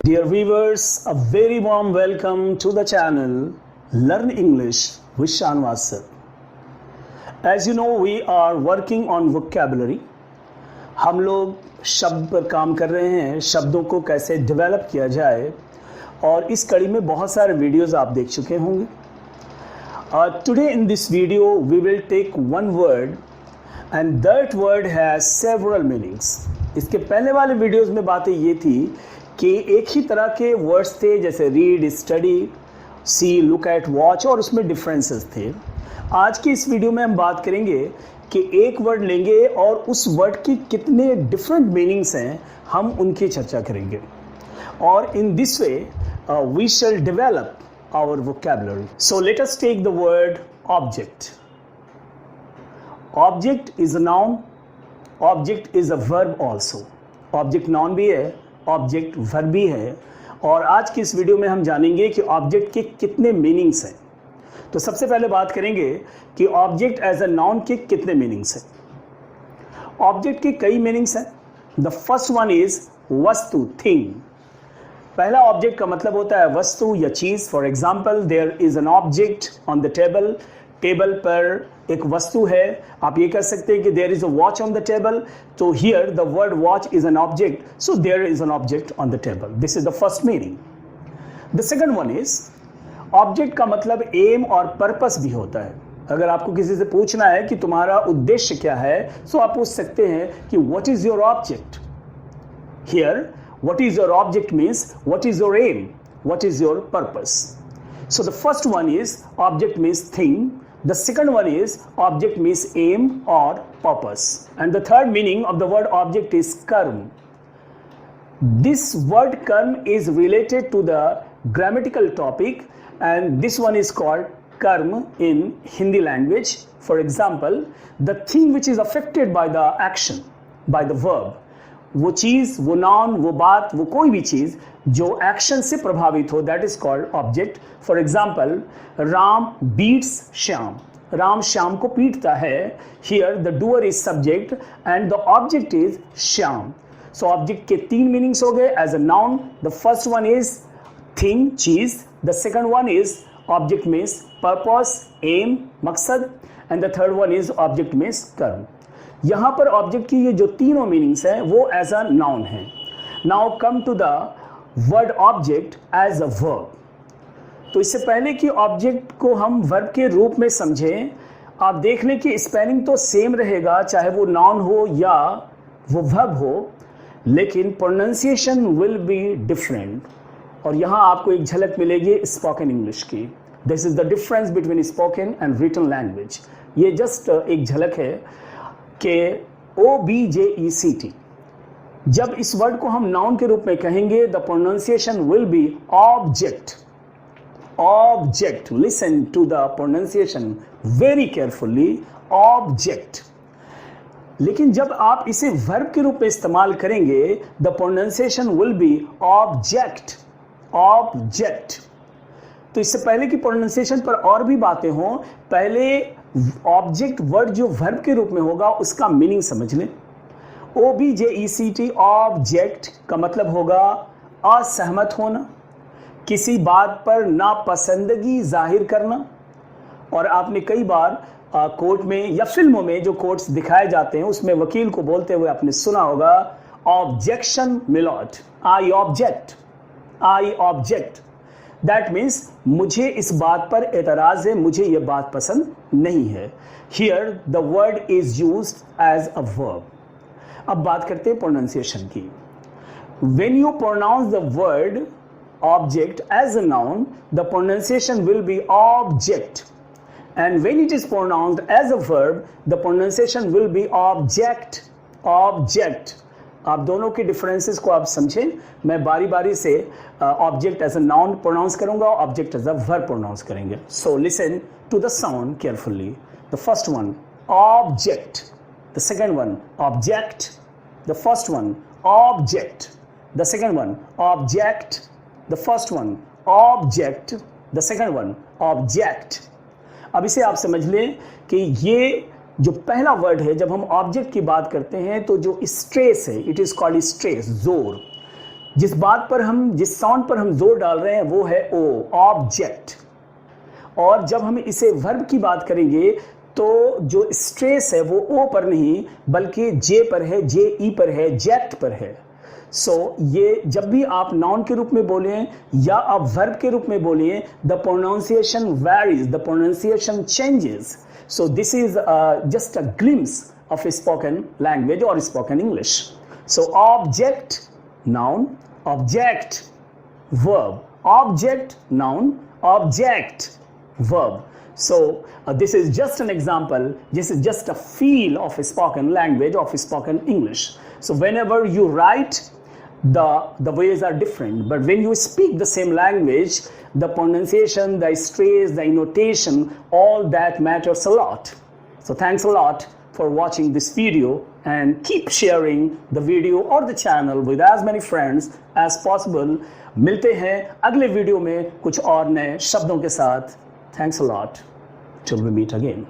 Dear viewers, a very warm welcome to the channel Learn English with Shanwaz sir. As you know, we are working on vocabulary. हम लोग शब्द पर काम कर रहे हैं, शब्दों को कैसे डेवलप किया जाए, और इस कड़ी में बहुत सारे वीडियोस आप देख चुके होंगे. Today in this video we will take one word and that word has several meanings. इसके पहले वाले वीडियोस में बातें ये थी कि एक ही तरह के वर्ड्स थे, जैसे read, study, see, look at, watch, और उसमें डिफरेंसेस थे. आज की इस वीडियो में हम बात करेंगे कि एक वर्ड लेंगे और उस वर्ड की कितने डिफरेंट मीनिंग्स हैं, हम उनकी चर्चा करेंगे. और in this way we shall develop our vocabulary. So let us take the word object. Object is a noun, object is a verb also. Object noun भी है, ऑब्जेक्ट वर्ब भी है. और आज की इस वीडियो में हम जानेंगे कि ऑब्जेक्ट के कितने मीनिंग्स हैं. तो सबसे पहले बात करेंगे कि ऑब्जेक्ट एज अ नाउन के कितने मीनिंग्स हैं. ऑब्जेक्ट के कई मीनिंग्स हैं. द फर्स्ट वन इज वस्तु, थिंग. पहला ऑब्जेक्ट का मतलब होता है वस्तु या चीज. For example, there is an object on the table. Table पर एक वस्तु है. आप ये कह सकते हैं कि there is a watch on the table. तो here the word watch is an object, so there is an object on the table. This is the first meaning. The second one is, object का मतलब M और purpose भी होता है. अगर आपको किसी से पूछना है कि तुम्हारा उद्देश्य क्या है, तो आप पूछ सकते हैं कि what is your object. Here what is your object means what is your aim, what is your purpose. So the first one is object means thing. The second one is object means aim or purpose. And the third meaning of the word object is karm. This word karm is related to the grammatical topic, and this one is called karm in Hindi language. For example, the thing which is affected by the action, by the verb. वो चीज़, वो noun, वो बात, वो कोई भी चीज़ जो action से प्रभावित हो, that is called object. For example, Ram beats Shyam. Ram Shyam को पीटता है. Here the doer is subject and the object is Shyam. So object के तीन मीनिंग्स हो गए as a noun. The first one is thing, चीज. The second one is object means purpose, um, मकसद. And the third one is object means कर्म. यहां पर object की ये जो तीनों मीनिंग्स हैं वो एज अ नाउन है. Now come to the word object as a verb. तो इससे पहले कि ऑब्जेक्ट को हम वर्ब के रूप में समझें, आप देख लें कि स्पेलिंग तो सेम रहेगा, चाहे वो नाउन हो या वो वर्ब हो, लेकिन प्रोनाउंसिएशन विल बी डिफरेंट. और यहाँ आपको एक झलक मिलेगी स्पोकन इंग्लिश की. This is the difference between spoken and written language. ये जस्ट एक झलक है कि OBJECT. जब इस वर्ड को हम नाउन के रूप में कहेंगे, the pronunciation will be object. Object, listen to the pronunciation very carefully, object. लेकिन जब आप इसे वर्ब के रूप में इस्तेमाल करेंगे, the pronunciation will be object. Object. तो इससे पहले कि प्रोनाउंसिएशन पर और भी बातें हों, पहले ऑब्जेक्ट वर्ड जो वर्ब के रूप में होगा उसका मीनिंग समझ लें. OBJECT, ऑब्जेक्ट का मतलब होगा असहमत होना, किसी बात पर नापसंदगी जाहिर करना. और आपने कई बार कोर्ट में या फिल्मों में जो कोर्ट्स दिखाए जाते हैं उसमें वकील को बोलते हुए आपने सुना होगा, objection milord, I object, I object. That means मुझे इस बात पर एतराज है, मुझे यह बात पसंद नहीं है. Here the word is used as a verb. अब बात करते हैं प्रोनाउंसिएशन की. When you pronounce the word object as a noun, the pronunciation will be object. And when it is pronounced as a verb, the pronunciation will be object. Object. आप दोनों के differences को आप समझें. मैं बारी बारी से object as a noun pronounce करूंगा, object as a verb pronounce करेंगे. So listen to the sound carefully. The first one object, the second one object, the first one object, the second one object, the first one object, the second one object. अब इसे आप समझ लें कि ये जो पहला वर्ड है, जब हम ऑब्जेक्ट की बात करते हैं तो जो स्ट्रेस है, इट इज कॉल्ड स्ट्रेस, जोर. जिस साउंड पर हम जोर डाल रहे हैं वो है ओ, ऑब्जेक्ट। और जब हम इसे वर्ब की बात करेंगे तो जो स्ट्रेस है वो ओ पर नहीं बल्कि जे पर है, जे ई पर है, जेट पर है। ये जब भी आप नाउन के रूप में बोलें या आप वर्ब के रूप में बोलें, the pronunciation varies, the pronunciation changes. So this is just a glimpse of spoken language or spoken English. So object, noun, object, verb, object, noun, object, verb. So this is just an example. This is just a feel of a spoken language, of spoken English. So whenever you write, the ways are different, but when you speak the same language, the pronunciation, the stress, the intonation, all that matters a lot. So thanks a lot for watching this video and keep sharing the video or the channel with as many friends as possible. मिलते हैं अगले video में कुछ और नए शब्दों के साथ. Thanks a lot. Till we meet again.